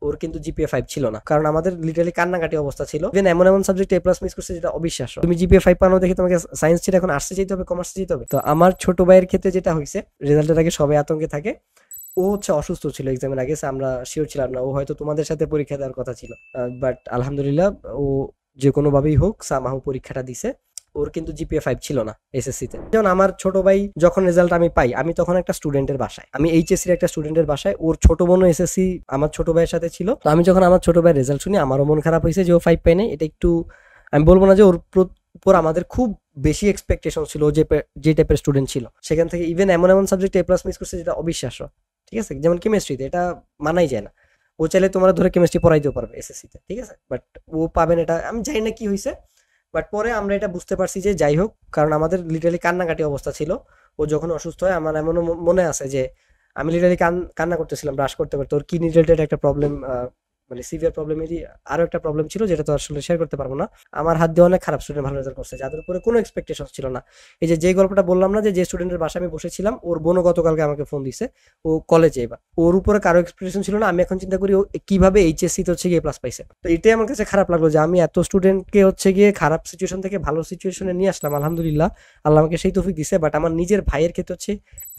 ওর কিন্তু জিপিএ 5 ছিল না, কারণ আমাদের লিটারালি কান্নাকাটি অবস্থা ছিল। ইভেন এমন এমন সাবজেক্ট এ প্লাস মিস করছে যেটা অবিশ্বাস্য। তুমি জিপিএ 5 পানো দেখে তোমাকে সায়েন্স ছিল, এখন আর্টসে যেতে হবে, কমার্সে যেতে হবে। তো আমার ছোট ভাইয়ের ক্ষেত্রে যেটা হয়েছে, রেজাল্টের আগে সবাই আতঙ্কে থাকে। ও হচ্ছে অসুস্থ ছিল এক্সামের আগে, আমরা শিওর ছিলাম না, ও হয়তো তোমাদের সাথে পরীক্ষা দেওয়ার কথা ছিল, বাট আলহামদুলিল্লাহ ও যে কোনো ভাবেই হোক সামাহু পরীক্ষাটা দিছে। ওর কিন্তু জিপিএ 5 ছিল না এসএসসি তে। যেমন আমার ছোট ভাই যখন রেজাল্ট আমি পাই, আমি তখন একটা স্টুডেন্টের বাসায়, আমি এইচএসসির একটা স্টুডেন্টের বাসায়, ওর ছোট বোনও এসএসসি আমার ছোট ভাইয়ের সাথে ছিল। তো আমি যখন আমার ছোট ভাইয়ের রেজাল্ট শুনি, আমারও মন খারাপ হয়েছে যে ও 5 পায় নাই। এটা একটু, আমি বলবো না যে ওর উপর আমাদের খুব বেশি এক্সপেকটেশন ছিল, যে টাইপের স্টুডেন্ট ছিল। সেখান থেকে ইভেন এমন এমন সাবজেক্ট এ প্লাস মিস করছে যেটা অবিশ্বাস্য, ঠিক আছে? যেমন কেমিস্ট্রিতে এটা মানাই যায় না। ও চাইলে তোমরা ধরে কেমিস্ট্রি পড়াইতেও পারবে এসএসসি তে, ঠিক আছে? বাট ও পাবেন এটা আমি জানি না কি হয়েছে। বাট পরে আমরা এটা বুঝতে পারছি যে যাই হোক, কারণ আমাদের লিটারালি কান্নাকাটি অবস্থা ছিল। ও যখন অসুস্থ হয়, আমার এমনও মনে আছে যে আমি লিটারালি কান্না করতেছিলাম ব্রাশ করতে করতে। ওর কিডনি রিলেটেড একটা প্রবলেম, মানে সিভিয়ার প্রবলেমেরই আরো একটা প্রবলেম ছিল, যেটা তো আসলে শেয়ার করতে পারবো না। আমার হাত দিয়ে অনেক খারাপ স্টুডেন্ট ভালো রেজাল্ট করছে, যাদের উপরে কোনো এক্সপেকটেশন ছিল না। এই যে গল্পটা বললাম না, যে স্টুডেন্টের বাসায় আমি বসেছিলাম, ওর বোনও গতকালকে আমাকে ফোন দিছে, ও কলেজে। এবার ওর উপরে কারো এক্সপেকটেশন ছিল না। আমি এখন চিন্তা করি ও কিভাবে এইচএসসি তে হচ্ছে গিয়ে প্লাস পাইছে। তো এটাই আমার কাছে খারাপ লাগলো যে আমি এত স্টুডেন্টকে হচ্ছে গিয়ে খারাপ সিচুয়েশন থেকে ভালো সিচুয়েশনে নিয়ে আসলাম। আলহামদুলিল্লাহ, আল্লাহ আমাকে সেই তৌফিক দিছে। বাট আমার নিজের ভাইয়ের ক্ষেত্রে হচ্ছে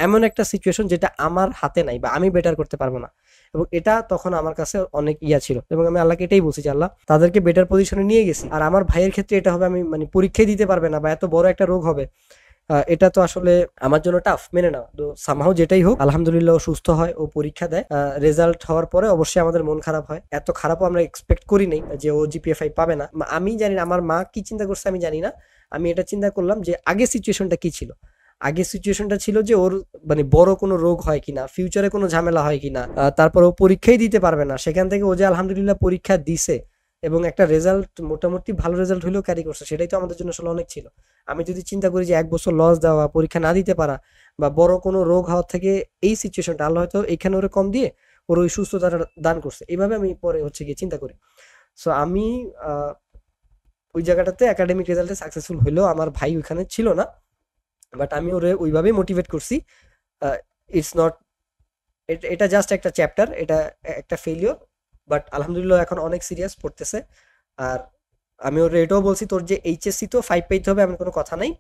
এমন একটা সিচুয়েশন যেটা আমার হাতে নাই, বা আমি বেটার করতে পারবো না। এবং এটা তখন আমার কাছে অনেক ছিল, এবং আমি আল্লাহকে এটাই বলছি যে আল্লাহ, তাদেরকে বেটার পজিশনে নিয়ে গেছি। আর আমার ভাইয়ের ক্ষেত্রে এটা হবে, আমি মানে পরীক্ষায় দিতে পারবে না, বা এত বড় একটা রোগ হবে, এটা তো আসলে আমার জন্য টাফ মেনে নেওয়া। তো সামহাও যেটাই হোক, আলহামদুলিল্লাহ ও সুস্থ হয়, ও পরীক্ষা দেয়। রেজাল্ট হওয়ার পরে অবশ্যই আমাদের মন খারাপ হয়, এত খারাপও আমরা এক্সপেক্ট করি নাই যে ও জিপিএ 5 পাবে না। আমি জানি না আমার মা কি চিন্তা করছে, আমি জানি না। আমি এটা চিন্তা করলাম যে আগে সিচুয়েশনটা কি ছিল। আগে সিচুয়েশনটা ছিল যে ওর মানে বড় কোনো রোগ হয় কিনা, ফিউচারে কোনো ঝামেলা হয় কিনা, তারপর ও পরীক্ষাই দিতে পারবে না। সেখান থেকে ও যে আলহামদুলিল্লাহ পরীক্ষা দিছে, এবং একটা রেজাল্ট, মোটামুটি ভালো রেজাল্ট হলেও ক্যারি করছে, সেটাই তো আমাদের জন্য আসলে অনেক ছিল। আমি যদি চিন্তা করি যে 1 বছর লস দেওয়া, পরীক্ষা না দিতে পারা, বা বড় কোনো রোগ হওয়ার থেকে এই সিচুয়েশনটা আল্লাহ হয়তো এখানে ওরে কম দিয়ে ওর ওই সুস্থতাটা দান করছে, এইভাবে আমি পরে হচ্ছে গিয়ে চিন্তা করি। সো আমি ওই জায়গাটাতে একাডেমিক রেজাল্টে সাকসেসফুল হইলেও আমার ভাই ওইখানে ছিল না। বাট আমি ওরে ওইভাবেই মোটিভেট করছি। ইটস নট, এটা জাস্ট একটা চ্যাপ্টার, এটা একটা ফেলিওর। বাট আলহামদুলিল্লাহ এখন অনেক সিরিয়াস পড়তেছে। আর আমি ওর এটাও বলছি, তোর যে এইচএসসি তো 5 পাইতে হবে এমন কোনো কথা নাই।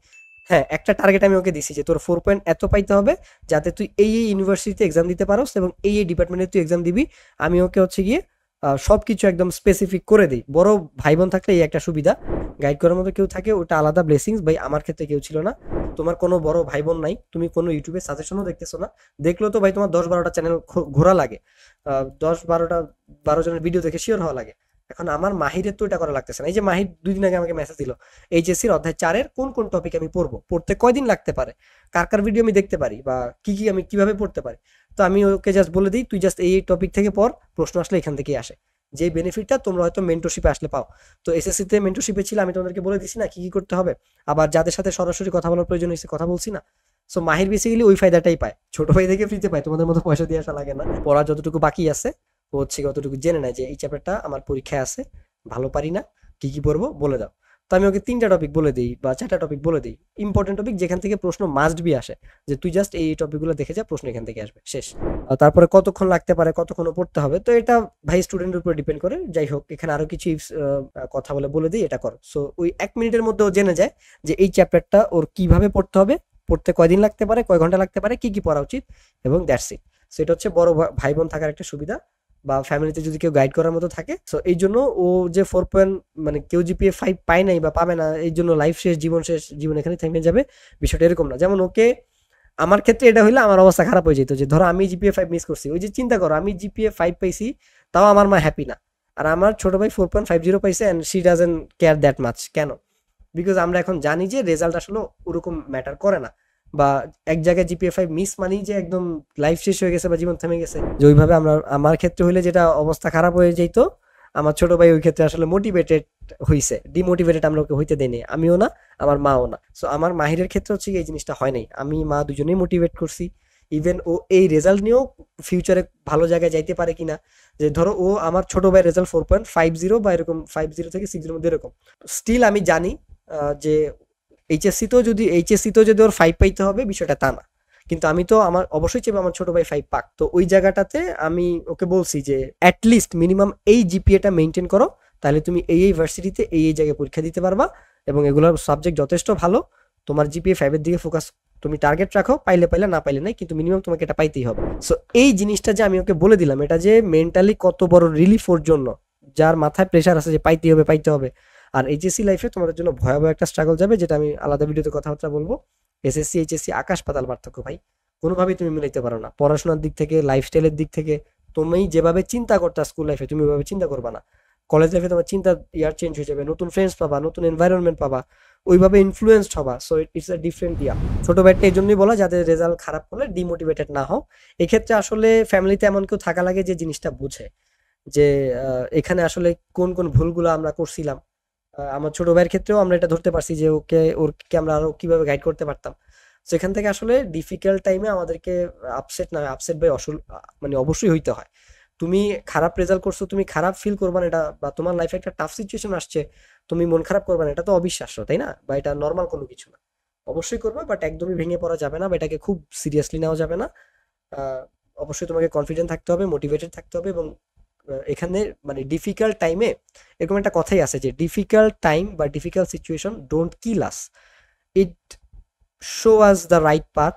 হ্যাঁ, একটা টার্গেট আমি ওকে দিছি যে তোর 4 পয়েন্ট এত পাইতে হবে যাতে তুই এই ইউনিভার্সিটিতে এক্সাম দিতে পারোস, এবং এই ডিপার্টমেন্টে তুই এক্সাম দিবি। আমি ওকে হচ্ছে গিয়ে সবকিছু একদম স্পেসিফিক করে দিই। বড় ভাই বোন থাকলে এই একটা সুবিধা, গাইড করার মতো কেউ থাকে, ওটা আলাদা ব্লেসিংস। ভাই আমার ক্ষেত্রে কেউ ছিল না। তোমার কোনো বড় ভাই বোন নাই, তুমি কোনো ইউটিউবে সাজেশনও দেখতেছো না। দেখলেও তো ভাই তোমার 10-12টা চ্যানেল ঘোরা লাগে, 10-12 জনের ভিডিও দেখে শিওর হওয়া লাগে। এখন আমার মাহিরের তো এটা করা লাগতেছে না। এই যে মাহির 2 দিন আগে আমাকে মেসেজ দিল, এইচএসসির অধ্যায় 4-এর কোন কোন টপিক আমি পড়বো, পড়তে কয়দিন লাগতে পারে, কার কার ভিডিও আমি দেখতে পারি, বা কি কি আমি কিভাবে পড়তে পারি। তো আমি ওকে জাস্ট বলে দিই, তুই জাস্ট এই টপিক থেকে পড়, প্রশ্ন আসলে এখান থেকেই আসে। যে বেনিফিটটা তোমরা হয়তো মেন্টরশিপে আসলে পাও। তো এসএসসিতে মেন্টরশিপে ছিল, আমি তোমাদেরকে বলে দিছি না কি কি করতে হবে। আবার যাদের সাথে সরাসরি কথা বলার প্রয়োজন হয়েছে কথা বলছি না। সো মাহির বেসিক্যালি ওই ফায়দাটাই পায়, ছোট ভাই থেকে ফ্রিতে পায়, তোমাদের মতো পয়সা দিয়ে আসা লাগে না। পড়া যতটুকু বাকি আছে ও হচ্ছে অতটুকু জেনে নেয় যে এই চ্যাপ্টারটা আমার পরীক্ষায় আছে, ভালো পারি না, কি কি পড়বো বলে দাও। তো আমি ওকে 3টা টপিক বলে দিই বা 4টা টপিক বলে দিই, ইম্পর্টেন্ট টপিক যেখান থেকে প্রশ্ন মাস্ট বি আসে, যে তুই জাস্ট এই টপিকগুলো দেখে যা, প্রশ্ন এখান থেকে আসবে, শেষ। আর তারপরে কতক্ষণ লাগতে পারে, কতক্ষণ পড়তে হবে, তো এটা ভাই স্টুডেন্টের উপর ডিপেন্ড করে। যাই হোক, এখানে আরো কিছু কথা বলে দিই, এটা করো। সো ওই 1 মিনিটের মধ্যে ও জেনে যায় যে এই চ্যাপ্টারটা ওর কিভাবে পড়তে হবে, পড়তে কয়দিন লাগতে পারে, কয় ঘন্টা লাগতে পারে, কি কি পড়া উচিত, এবং দ্যাটস ইট। সো এটা হচ্ছে বড় ভাই বোন থাকার একটা সুবিধা, বা ফ্যামিলিতে যদি কেউ গাইড করার মতো থাকে। সো এই জন্য ও যে 4 পয়েন্ট, মানে কেউ জিপিএ 5 পায় নাই বা পাবে না এই জন্য লাইফ শেষ, জীবন শেষ, জীবন এখানে থেমে যাবে, বিষয়টা এরকম না। যেমন ওকে, আমার ক্ষেত্রে এটা হইলে আমার অবস্থা খারাপ হয়ে যেত, যে ধরো আমি জিপিএ 5 মিস করছি। ওই যে চিন্তা করো, আমি জিপিএ 5 পাইছি, তাও আমার মা হ্যাপি না। আর আমার ছোট ভাই 4.50 পাইছে, and she doesn't care that much. কেন? বিকজ আমরা এখন জানি যে রেজাল্ট আসলে ওরকম ম্যাটার করে না। বা এক জায়গায় জিপিএ 5 মিস মানেই যে একদম লাইফ শেষ হয়ে গেছে বা জীবন থেমে গেছে, যে ওইভাবে আমার ক্ষেত্রে হইলে যেটা অবস্থা খারাপ হয়ে যেত, আমার ছোট ভাই ওই ক্ষেত্রে আসলে মোটিভেটেড হইছে। ডিমোটিভেটেড আমরা ওকে হইতে দেইনি, আমিও না, আমার মাও না। সো আমার মাহিরের ক্ষেত্রে হচ্ছে এই জিনিসটা হয় নাই, আমি মা দুজনেই মোটিভেট করছি। ইভেন ও এই রেজাল্ট নিয়েও ফিউচারে ভালো জায়গায় যাইতে পারে কিনা, যে ধরো ও আমার ছোট ভাইয়ের রেজাল্ট 4.50 বা এরকম 50 থেকে 60 মধ্যে এরকম, স্টিল আমি জানি যে এইচএসসিতেও যদি ওর 5 পাইতে হবে, বিষয়টা তা না। কিন্তু আমি তো আমার অবশ্যই চাইবো আমার ছোট ভাই 5 পাক। তো ওই জায়গাটাতে আমি ওকে বলছি যে অ্যাটলিস্ট মিনিমাম এই জিপিএটা মেনটেন করো, তাহলে তুমি এই ভার্সিটিতে এই জায়গায় পরীক্ষা দিতে পারবা, এবং এগুলোর সাবজেক্ট যথেষ্ট ভালো। তোমার জিপিএ 5 এর দিকে ফোকাস, তুমি টার্গেট রাখো, পাইলে পাইলে না পাইলে নাই, কিন্তু মিনিমাম তোমাকে এটা পাইতেই হবে। সো এই জিনিসটা যে আমি ওকে বলে দিলাম, এটা যে মেন্টালি কত বড় রিলিফ ওর জন্য, যার মাথায় প্রেশার আছে যে পাইতে হবে পাইতে হবে। আর এইচএসসি লাইফে তোমাদের জন্য ভয়াবহ একটা স্ট্রাগল যাবে, যেটা আমি আলাদা ভিডিওতে কথাবার্তা বলবো। এসএসসি এইচএসসি আকাশ পাতাল পার্থক্য ভাই, কোনোভাবেই তুমি মিলাইতে পারো না। পড়াশোনার দিক থেকে, লাইফস্টাইলের দিক থেকে, তুমি যেভাবে চিন্তা করতা স্কুল লাইফে, তুমি ওইভাবে চিন্তা করবা না। কলেজ লাইফে তোমার চিন্তা চেঞ্জ হয়ে যাবে, নতুন ফ্রেন্ডস পাবা, নতুন এনভায়রনমেন্ট পাবা, ওইভাবে ইনফ্লুয়েন্সড হবা। সো ইটস আ ডিফারেন্ট ছোট ভাইটা এই জন্যই বলা, যাদের রেজাল্ট খারাপ হলে ডিমোটিভেটেড না হও। এক্ষেত্রে আসলে ফ্যামিলিতে এমন কেউ থাকা লাগে যে জিনিসটা বুঝে যে এখানে আসলে কোন কোন ভুলগুলো আমরা করছিলাম। আমার ছোট ভাইয়ের ক্ষেত্রেও আমরা এটা ধরতে পারছি যে ওকে আমরা আরো কিভাবে গাইড করতে পারতাম। তো এখান থেকে আসলে ডিফিকাল্ট টাইমে আমাদেরকে আপসেট বাই মানে অবশ্যই হইতে হয়। তুমি খারাপ রেজাল্ট করছো, তুমি খারাপ ফিল করবা না এটা, বা তোমার লাইফে একটা টাফ সিচুয়েশন আসছে, তুমি মন খারাপ করবা না, এটা তো অবিশ্বাস্য, তাই না? বা এটা নর্মাল কোনো কিছু না। অবশ্যই করবা, বাট একদমই ভেঙে পড়া যাবে না, বা এটাকে খুব সিরিয়াসলি নেওয়া যাবে না। অবশ্যই তোমাকে কনফিডেন্ট থাকতে হবে, মোটিভেটেড থাকতে হবে, এবং এখানে মানে ডিফিকাল্ট টাইমে এরকম একটা কথাই আছে যে ডিফিকাল্ট টাইম বা difficult situation don't kill us, it show us the right path,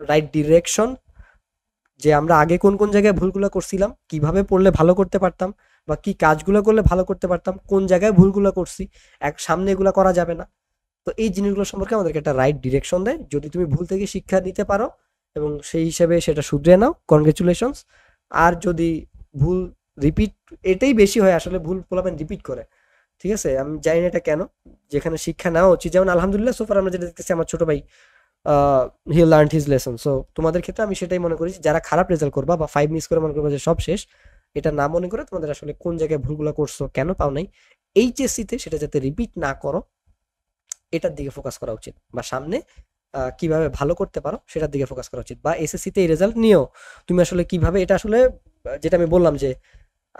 right direction, যে আমরা আগে কোন কোন জায়গায় ভুলগুলো করছিলাম, কিভাবে পড়লে ভালো করতে পারতাম, বা কি কাজগুলো করলে ভালো করতে পারতাম, কোন জায়গায় ভুলগুলো করছি, সামনে এগুলো করা যাবে না। তো এই জিনিসগুলো সম্পর্কে আমাদেরকে একটা রাইট ডিরেকশন দেয়। যদি তুমি ভুল থেকে শিক্ষা নিতে পারো এবং সেই হিসেবে সেটা শুধরে নাও, কনগ্রেচুলেশনস। আর যদি ভুল রিপিট, এটাই বেশি হয় আসলে, ভুল পোলাপেন রিপিট করে, ঠিক আছে? আমি জানি না এটা কেন, যেখানে শিক্ষা নেওয়া উচিত। যেমন আলহামদুলিল্লাহ সোফার আমরা যেটা দেখতেছি, আমার ছোট ভাই হি লার্ন হিজ লেসন। সো তোমাদের ক্ষেত্রে আমি সেটাই মনে করি, যারা খারাপ রেজাল্ট করবা বা 5 মিস করে মনে করবা যে সব শেষ, এটা না মনে করে তোমাদের আসলে কোন জায়গায় ভুলগুলো করছো, কেন পাও নাই, এইচএসসি তে সেটা যাতে রিপিট না করো, এটার দিকে ফোকাস করা উচিত। বা সামনে কিভাবে ভালো করতে পারো সেটার দিকে ফোকাস করা উচিত। বা এসএসসি তে এই রেজাল্ট নিয়েও তুমি আসলে কিভাবে, এটা আসলে যেটা আমি বললাম যে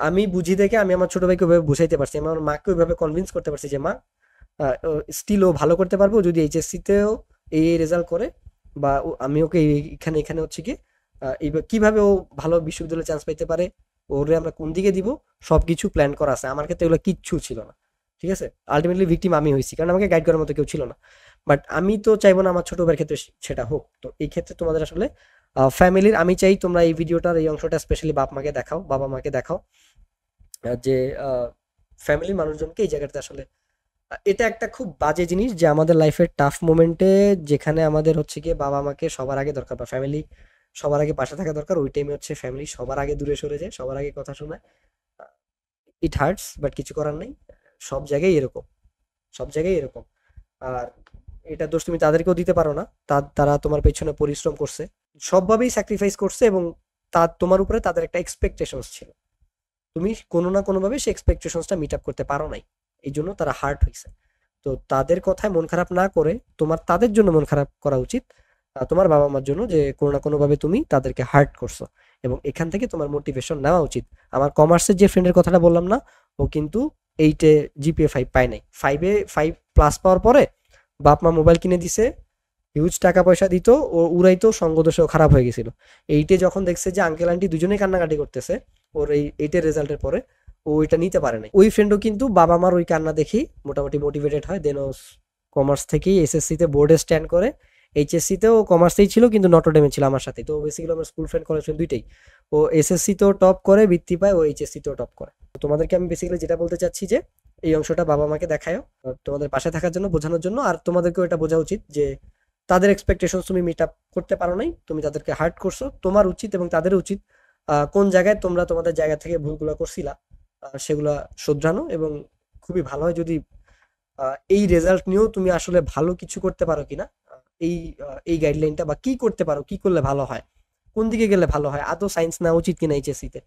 আমি বুঝি দেখে আমি আমার ছোট ভাইকে ওইভাবে বুঝাইতে পারছি, আমার মাকে ওইভাবে কনভিন্স করতে পারছি যে মা স্টিল ও ভালো করতে পারবো যদি এইচএসসি তেও এই রেজাল্ট করে, বা আমি ওকে এখানে এখানে হচ্ছে কি কিভাবে ও ভালো বিশ্ববিদ্যালয়ে চান্স পাইতে পারে, ওরে আমরা কোন দিকে দিব, সবকিছু প্ল্যান করা আছে। আমার ক্ষেত্রে এগুলো কিচ্ছু ছিল না, ঠিক আছে? আলটিমেটলি ভিকটিম আমি হয়েছি, কারণ আমাকে গাইড করার মতো কেউ ছিল না। বাট আমি তো চাইবো না আমার ছোট ভাইয়ের ক্ষেত্রে সেটা হোক। তো এই ক্ষেত্রে তোমাদের আসলে ফ্যামিলির, আমি চাই তোমরা এই ভিডিওটার এই অংশটা স্পেশালি বাবা মাকে দেখাও, যে ফ্যামিলির মানুষজনকে এই জায়গাটাতে আসলে এটা একটা খুব বাজে জিনিস যে আমাদের লাইফের টাফ মোমেন্টে, যেখানে আমাদের হচ্ছে গিয়ে বাবা মাকে সবার আগে দরকার, বা ফ্যামিলি সবার আগে পাশে থাকা দরকার, ওই টাইমে হচ্ছে ফ্যামিলি সবার আগে দূরে সরে যায়, সবার আগে কথা শোনায়। ইট হার্টস, বাট কিছু করার নেই। সব জায়গায় এরকম, সব জায়গায় এরকম। আর এটা দোষ তুমি তাদেরকেও দিতে পারো না, তারা তোমার পেছনে পরিশ্রম করছে, সবভাবেই স্যাক্রিফাইস করছে, এবং তোমার উপরে তাদের একটা এক্সপেকটেশনস ছিল, তুমি কোনো না কোনোভাবে সেই এক্সপেকটেশনসটা মিট আপ করতে পারো নাই, এই জন্য তারা হার্ট হয়েছে। তো তাদের কথায় মন খারাপ না করে তোমার তাদের জন্য মন খারাপ করা উচিত, তোমার বাবা মার জন্য, যে কোনো না কোনোভাবে তুমি তাদেরকে হার্ট করছো, এবং এখান থেকে তোমার মোটিভেশন নেওয়া উচিত। আমার কমার্সের যে ফ্রেন্ডের কথাটা বললাম না, ও কিন্তু 8-এ জিপিএ 5 পায় নাই, 5-এ 5+ পাওয়ার পরে বাপ মা মোবাইল কিনে দিছে, হিউজ টাকা পয়সা দিত, ও উড়াইতো, সঙ্গ দোষেও খারাপ হয়ে গেছিল। 8-এ যখন দেখছে যে আঙ্কেল আন্টি দুজনেই কান্নাকাটি করতেছে ওর এই 8-এর রেজাল্টের পরে, ও ওইটা নিতে পারে নাই। ওই ফ্রেন্ডও কিন্তু বাবা মার ওই কান্না দেখেই মোটামুটি মোটিভেটেড হয়, দেন ও কমার্স থেকেই এসএসসি তে বোর্ডে স্ট্যান্ড করে। এইচএসসি তেও কমার্সেই ছিল, কিন্তু নটরডেমে ছিল আমার সাথে। তো বেসিক্যালি আমার স্কুল ফ্রেন্ড, কলেজ ফ্রেন্ড দুইটাই। ও এসএসসি তেও টপ করে, বৃত্তি পায়, ও এইচএসসি তেও টপ করে। তো তোমাদেরকে আমি বেসিক্যালি যেটা বলতে চাচ্ছি যে এই অংশটা বাবা মাকে দেখায়ও, তোমাদের পাশে থাকার জন্য, বোঝানোর জন্য। আর তোমাদেরকেও এটা বোঝা উচিত যে তাদের এক্সপেকটেশন তুমি মিট আপ করতে পারো নাই, তুমি তাদেরকে হার্ট করছো। তোমার উচিত এবং তাদের উচিত কোন জায়গায় তোমরা তোমাদের জায়গা থেকে ভুলগুলো করছিলা সেগুলা শুধরানো। এবং খুবই ভালো হয় যদি এই রেজাল্ট নিয়েও তুমি আসলে ভালো কিছু করতে পারো কিনা, এই এই গাইডলাইনটা, বা কি করতে পারো, কি করলে ভালো হয়, কোন দিকে গেলে ভালো হয়, আদৌ সায়েন্স নেওয়া উচিত কিনা এইচএসসি তে।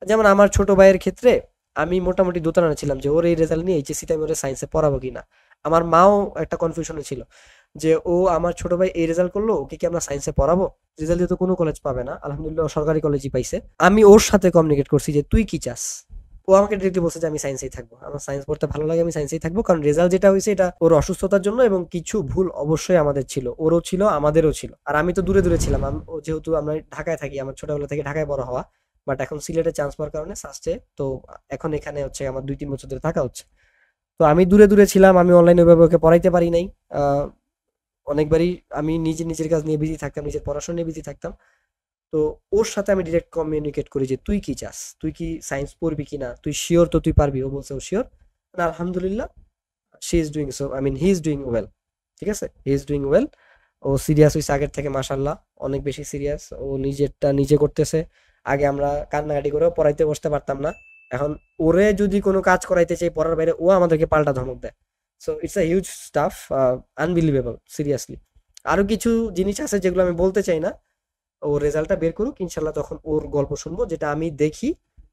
যেমন আমার ছোট ভাইয়ের ক্ষেত্রে আমি মোটামুটি দোতানা ছিলাম যে ওর এই রেজাল্ট নিয়ে এইচএসসি তে আমি ওর সায়েন্সে পড়াবো কিনা। আমার মাও একটা কনফিউশনে ছিল যে ও আমার ছোট ভাই এই রেজাল্ট করলো, ওকে কি আমরা সায়েন্সে পড়াবো? রেজাল্ট দিয়ে তো কোনো কলেজ পাবে না, আলহামদুলিল্লাহ সরকারি কলেজই পাইছে। আমি ওর সাথে কমিউনিকেট করছি যে তুই কি চাস। ও ও আমাকে ডিরেক্টলি বলছে যে আমি সায়েন্সেই থাকবো, আমার সায়েন্স পড়তে ভালো লাগে, আমি সায়েন্সেই থাকবো, কারণ রেজাল্ট যেটা হয়েছে এটা ওর অসুস্থতার জন্য, এবং কিছু ভুল অবশ্যই আমাদের ছিল, ওরও ছিল আমাদেরও ছিল। আর আমি তো দূরে দূরে ছিলাম, ও যেহেতু আমরা ঢাকায় থাকি, আমার ছোটবেলা থেকে ঢাকায় বড় হওয়া, বাট এখন সিলেটে চান্স পাওয়ার কারণে সাস্টে, তো এখন এখানে হচ্ছে আমার 2-3 বছর ধরে থাকা হচ্ছে। তো আমি দূরে দূরে ছিলাম, আমি অনলাইনে ওইভাবে ওকে পড়াইতে পারি নাই। আহ, অনেকবারই আমি নিজের কাজ নিয়ে বিজি থাকতাম, নিজের পড়াশোনা নিয়ে বিজি থাকতাম। তো ওর সাথে আমি ডিরেক্ট কমিউনিকেট করি যে তুই কি চাস, তুই কি সায়েন্স পড়বি কিনা, তুই শিওর তো তুই পারবি? ও বলছে ও শিওর। আলহামদুলিল্লাহ, she is doing so, I mean he is doing well. ঠিক আছে, হি ইজ ডুইং ওয়েল। ও সিরিয়াস হয়েছে আগের থেকে, মাশাল্লাহ অনেক বেশি সিরিয়াস। ও নিজেরটা নিজে করতেছে। আগে আমরা কান্নাকাটি করেও পড়াইতে বসতে পারতাম না, এখন ওরে যদি কোনো কাজ করাইতে চাই পড়ার বাইরে, ও আমাদেরকে পাল্টা ধমক দেয়। So it's a huge staff, unbelievable seriously. আরো কিছু জিনিস আছে যেগুলো আমি বলতে চাই না, ও রেজাল্টটা বের করুক ইনশাল্লাহ, তখন ওর গল্প শুনবো, যেটা আমি দেখি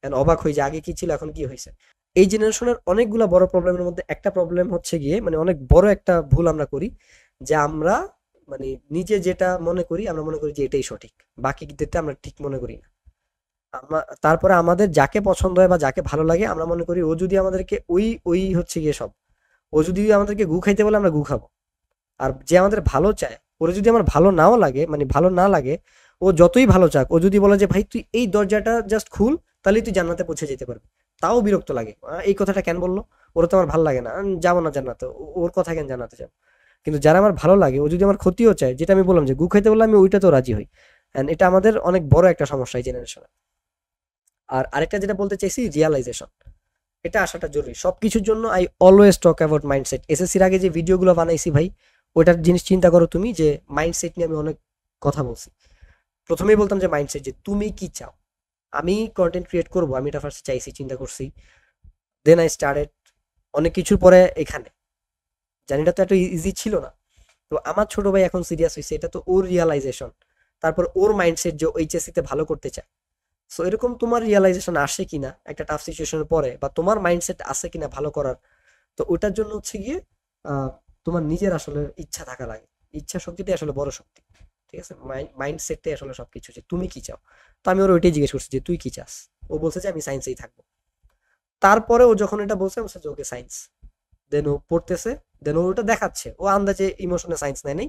and অবাক হই যে আগে কি ছিল এখন কি হয়েছে। এই জেনারেশনের অনেকগুলা বড় প্রবলেমের মধ্যে একটা প্রবলেম হচ্ছে গিয়ে, মানে অনেক বড় একটা ভুল আমরা করি, যে আমরা মানে নিজে যেটা মনে করি, আমরা মনে করি যে এটাই সঠিক, বাকিদেরটা আমরা ঠিক মনে করি না। তারপরে আমাদের যাকে পছন্দ হয় বা যাকে ভালো লাগে, আমরা মনে করি ও যদি আমাদেরকে ওই ওই হচ্ছে গিয়ে সব, ও যদি আমাদেরকে গু খাইতে বলে আমরা গু খাবো। আর যে আমাদের ভালো চায়, ওরা যদি আমার ভালো নাও লাগে, মানে ভালো না লাগে, ও যতই ভালো চাক, ও যদি বলে যে ভাই তুই এই দরজাটা জাস্ট খুল, তাহলেই তুই জান্নাতে পৌঁছে যেতে পারবি, তাও বিরক্ত লাগে। এই কথাটা কেন বললো? ওরা তো আমার ভালো লাগে না, আমি যাবো না জান্নাতে, ওর কথা কেন জান্নাতে যাবো? কিন্তু যারা আমার ভালো লাগে, ও যদি আমার ক্ষতিও চায়, যেটা আমি বললাম যে গু খাইতে বললে আমি ওইটাতেও রাজি হই। এন্ড এটা আমাদের অনেক বড় একটা সমস্যা এই জেনারেশনে। আর আরেকটা যেটা বলতে চাইছি, রিয়ালাইজেশন, এটা আসাটা জরুরি সবকিছুর জন্য। I always talk about mindset. এসএসসির আগে যে ভিডিওগুলো বানাইছি ভাই, ওইটার জিনিস চিন্তা করো তুমি, যে মাইন্ডসেট নিয়ে আমি অনেক কথা বলছি। প্রথমেই বলতাম যে মাইন্ডসেট, যে তুমি কি চাও। আমি কন্টেন্ট ক্রিয়েট করব, আমি এটা ফার্স্ট চাইছি, চিন্তা করছি, দেন আই স্টার্টেড। অনেক কিছুর পরে এখানে, জানিটা তো এত ইজি ছিল না। তো আমার ছোট ভাই এখন সিরিয়াস হয়েছে, এটা তো ওর রিয়ালাইজেশন। তারপর ওর মাইন্ডসেট যে এইচএসসি তে ভালো করতে চায়। সো এরকম তোমার রিয়ালাইজেশন আসে কিনা একটা টাফ সিচুয়েশনের পরে, বা তোমার মাইন্ডসেট আছে কিনা ভালো করার, তো ওটার জন্য হচ্ছে গিয়ে আহ, তোমার নিজের আসলে ইচ্ছা থাকা লাগে। ইচ্ছা শক্তিটাই আসলে বড় শক্তি। ঠিক আছে, মাইন্ড সেটটাই আসলে সবকিছু, যে তুমি কি চাও। তো আমি ওর ওইটাই জিজ্ঞেস করছি যে তুই কি চাস। ও বলছে যে আমি সায়েন্সেই থাকবো। তারপরে ও যখন এটা বলছে, বলছে যে ওকে সায়েন্স। দেন ও পড়তেছে, দেন ও ওটা দেখাচ্ছে, ও আন্দাজে ইমোশনে সায়েন্স নেয় নাই,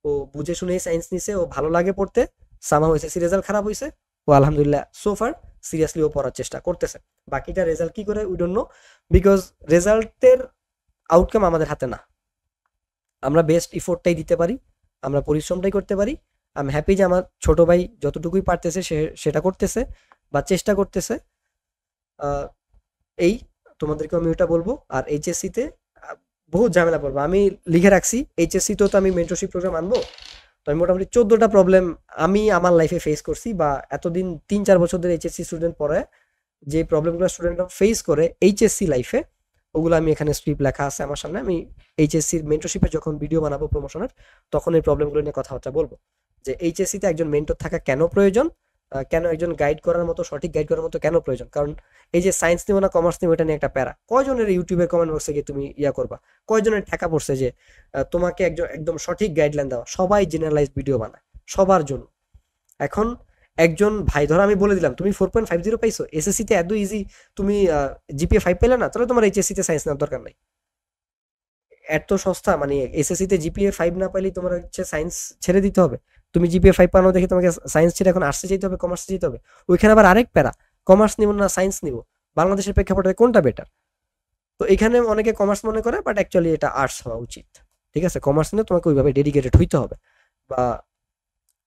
ও বুঝে শুনেই সায়েন্স নিছে, ও ভালো লাগে পড়তে। সামা হয়েছে, রেজাল্ট খারাপ হয়েছে, ও আলহামদুলিল্লাহ সোফার সিরিয়াসলি ও পড়ার চেষ্টা করতেছে। বাকিটা রেজাল্ট কি করে উই ডোন্ট নো, বিকজ রেজাল্টের আউটকাম আমাদের হাতে না। আমরা বেস্ট ইফোর্টটাই দিতে পারি, আমরা পরিশ্রমটাই করতে পারি। আমি হ্যাপি যে আমার ছোট ভাই যতটুকুই পারতেছে সে সেটা করতেছে বা চেষ্টা করতেছে। আহ, এই তোমাদেরকে আমি ওটা বলবো। আর এইচএসসি তে বহুত ঝামেলা পড়বো, আমি লিখে রাখছি। এইচএসসি তো আমি মেন্টরশিপ প্রোগ্রাম আনবো। তো আমি মোটামুটি 14টা প্রবলেম আমি আমার লাইফে ফেস করছি, বা এতদিন 3-4 বছর ধরে এইচএসসি স্টুডেন্ট পড়ে যে প্রবলেমগুলো স্টুডেন্টরা ফেস করে এইচএসসি লাইফে, ওগুলো আমি এখানে স্ক্রিপ্ট লেখা আছে আমার সামনে। আমি এইচএসসির মেন্টরশিপে যখন ভিডিও বানাবো প্রমোশনের, তখন এই প্রবলেমগুলো নিয়ে কথাবার্তা বলবো, যে এইচএসসিতে একজন মেন্টর থাকা কেন প্রয়োজন, কেন একজন গাইড করার মতো, সঠিক গাইড করার মতো কেন প্রয়োজন। কারণ এই যে সায়েন্স নিবো না কমার্স নিবো, এটা নিয়ে একটা প্যারা। কয়জনের ইউটিউবের কমেন্ট বক্সে গিয়ে তুমি ইয়া করবা, কয়জনের ঠেকা পড়ছে যে তোমাকে একজন একদম সঠিক গাইডলাইন দেওয়া। সবাই জেনারেলাইজ ভিডিও বানায় সবার জন্য। এখন একজন ভাই, ধরো আমি বলে দিলাম তুমি 4.50 পাইছো এসএসসি তে, এত ইজি, তুমি জিপিএ 5 পেলে না, তাহলে তোমার এইচএসসি তে সায়েন্স নেওয়ার দরকার নাই। এত সস্তা, মানে এসএসসি তে জিপিএ 5 না পাইলেই তোমার হচ্ছে সায়েন্স ছেড়ে দিতে হবে। তুমি জিপিএ 5 পানো দেখে তোমাকে সায়েন্স ছেড়ে এখন আর্টসে যেতে হবে, কমার্সে যেতে হবে। ওইখানে আবার আরেক প্যারা, কমার্স নিব না সায়েন্স নিব, বাংলাদেশের প্রেক্ষাপটে কোনটা বেটার? তো এখানে অনেকে কমার্স মনে করে, বাট অ্যাকচুয়ালি এটা আর্টস হওয়া উচিত। ঠিক আছে, কমার্স নিয়ে তোমাকে ওইভাবে ডেডিকেটেড হইতে হবে, বা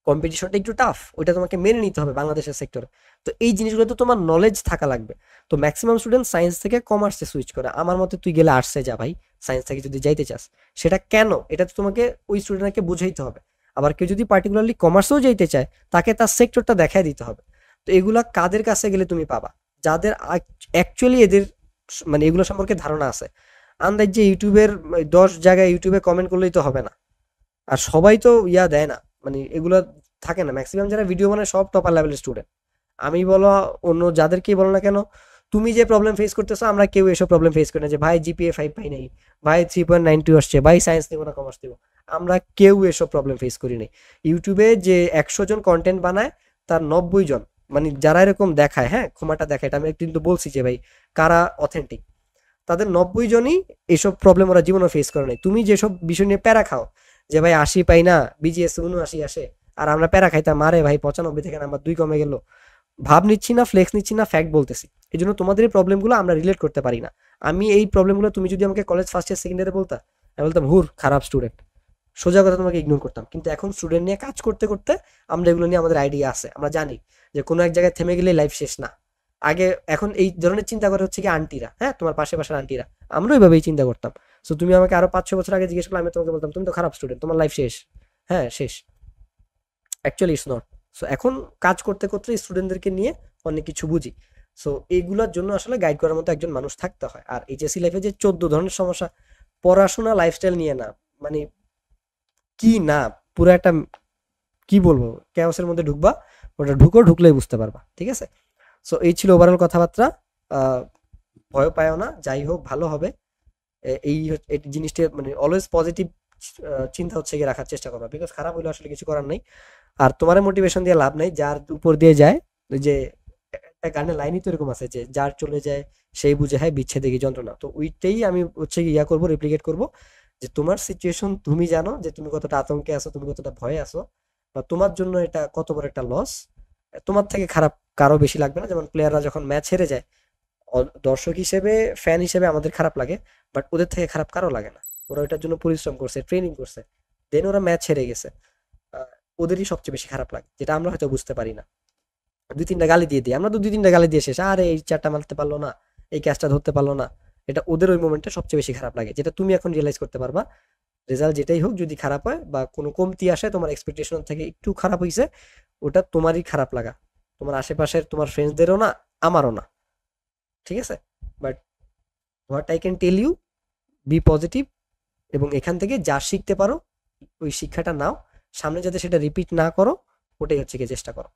কম্পিটিশনটা একটু টাফ, ওইটা তোমাকে মেনে নিতে হবে বাংলাদেশের সেক্টরে। তো এই জিনিসগুলো তো তোমার নলেজ থাকা লাগবে। তো ম্যাক্সিমাম স্টুডেন্ট সায়েন্স থেকে কমার্সে সুইচ করে। আমার মতে তুই গেলে আর্টসে যা ভাই, সায়েন্স থেকে যদি যাইতে চাস। সেটা কেন, এটা তো তোমাকে ওই স্টুডেন্টকে বুঝাইতে হবে। আবার কেউ যদি পার্টিকুলারলি কমার্সেও যাইতে চায়, তাকে তার সেক্টরটা দেখায় দিতে হবে। তো এগুলা কাদের কাছে গেলে তুমি পাবা, যাদের অ্যাকচুয়ালি এদের মানে এগুলো সম্পর্কে ধারণা আছে। আন্দাজ যে ইউটিউবের 10 জায়গায় ইউটিউবে কমেন্ট করলেই তো হবে না। আর সবাই তো ইয়া দেয় না, মানে এগুলো থাকে না। ম্যাক্সিমাম যারা ভিডিও বানায় সব টপার লেভেলের স্টুডেন্ট। আমি বলো, অন্য যাদেরকেই বলো না কেন, তুমি যে প্রবলেম ফেস করতেছো, আমরা কেউ এসব প্রবলেম ফেস করি না, যে ভাই জিপিএ 5 পাই নাই, ভাই 3.92 আসছে, ভাই সায়েন্স নিবো না কমার্স নিবো। আমরা কেউ এসব প্রবলেম ফেস করি নাই। ইউটিউবে যে 100 জন কন্টেন্ট বানায়, তার 90 জন মানে যারা এরকম দেখায়, হ্যাঁ ক্ষমাটা দেখায়, এটা আমি কিন্তু বলছি যে ভাই কারা অথেন্টিক, তাদের 90 জনই এইসব প্রবলেম ওরা জীবনে ফেস করে নাই। তুমি যেসব বিষয় নিয়ে প্যারা খাও যে ভাই 80 পাই না, বিজিএস 79 আসে, আর আমরা প্যারা খাইতাম মারে ভাই 95 থেকে নাম্বার 2 কমে গেল, ভাব নিচ্ছি না, ফ্লেক্স নিচ্ছি না, ফ্যাক্ট বলতেছি। এই জন্য তোমাদের এই প্রবলেমগুলো আমরা রিলেট করতে পারি না। আমি এই প্রবলেমগুলো তুমি যদি আমাকে কলেজ ফার্স্ট ইয়ার সেকেন্ড ইয়ারে বলতা, আমি বলতাম হুর খারাপ স্টুডেন্ট, সোজা কথা তোমাকে ইগনোর করতাম। কিন্তু এখন স্টুডেন্ট নিয়ে কাজ করতে করতে আমরা এগুলো নিয়ে আমাদের আইডিয়া আছে, আমরা জানি যে কোনো এক জায়গায় থেমে গেলে লাইফ শেষ না। আগে এখন এই ধরনের চিন্তা করে হচ্ছে কি আন্টিরা, হ্যাঁ তোমার পাশে পাশের আন্টিরা, আমরাও এইভাবেই চিন্তা করতাম। সো তুমি আমাকে আরো 5-6 বছর আগে জিজ্ঞেস করলে আমি তোমাকে বলতাম তুমি তো খারাপ স্টুডেন্ট, তোমার লাইফ শেষ। হ্যাঁ শেষ, অ্যাকচুয়ালি ইটস নট। সো এখন কাজ করতে করতে স্টুডেন্টদেরকে নিয়ে অনেক কিছু বুঝি। সো এইগুলোর জন্য আসলে গাইড করার মতো একজন মানুষ থাকতে হয়। আর এইচএসসি লাইফে যে 14 ধরনের সমস্যা, পড়াশোনা লাইফস্টাইল নিয়ে না, মানে কি না, পুরো একটা কি বলবো ক্যাওসের মধ্যে ঢুকবা, ওটা ঢুকলেই বুঝতে পারবা, ঠিক আছে? সো এই ছিল ওভারঅল কথাবার্তা। আহ, ভয় পায়ও না, যাই হোক ভালো হবে। এই জিনিসটা মানে অলওয়েজ পজিটিভ চিন্তা হচ্ছে গিয়ে রাখার চেষ্টা করবা, বিকজ খারাপ হইলে আসলে কিছু করার নেই। আর তোমার মোটিভেশন দিয়ে লাভ নাই, যার উপর দিয়ে যায়, ওই যে একটা গানের লাইনই তো এরকম আছে যে যার চলে যায় সেই বুঝে হয় বিচ্ছেদে কি যন্ত্রণা। তো ওইটাই আমি হচ্ছে কি ইয়া করবো, রেপ্লিকেট করবো, যে তোমার সিচুয়েশন তুমি জানো, যে তুমি কতটা আতঙ্কে আছো, তুমি কতটা ভয়ে আছো, বা তোমার জন্য এটা কত বড় একটা লস। তোমার থেকে খারাপ কারো বেশি লাগবে না। যেমন প্লেয়াররা যখন ম্যাচ হেরে যায়, দর্শক হিসেবে, ফ্যান হিসেবে আমাদের খারাপ লাগে, বাট ওদের থেকে খারাপ কারো লাগে না। ওরা ওইটার জন্য পরিশ্রম করছে, ট্রেনিং করছে, দেন ওরা ম্যাচ হেরে গেছে। আহ, ওদেরই সবচেয়ে বেশি খারাপ লাগে, যেটা আমরা হয়তো বুঝতে পারি না। 2-3টা গালি দিয়ে দিই আমরা, তো 2-3টা গালি দিয়ে শেষ, আরে এই চারটা মারতে পারলো না, এই ক্যাচটা ধরতে পারলো না। এটা ওদের ওই মোমেন্টে সবচেয়ে বেশি খারাপ লাগে, যেটা তুমি এখন রিয়েলাইজ করতে পারবা। রেজাল্ট যেটাই হোক, যদি খারাপ হয় বা কোনো কমতি আসে, তোমার এক্সপেকটেশন থেকে একটু খারাপ হয়েছে, ওটা তোমারই খারাপ লাগা, তোমার আশেপাশের তোমার ফ্রেন্ডসদেরও না, আমারও না, ঠিক আছে? But what I can tell you, be positive, এবং এখান থেকে যা শিখতে পারো ওই শিক্ষাটা নাও, সামনে যাতে সেটা রিপিট না করো, ওটাই হচ্ছে কি চেষ্টা করো।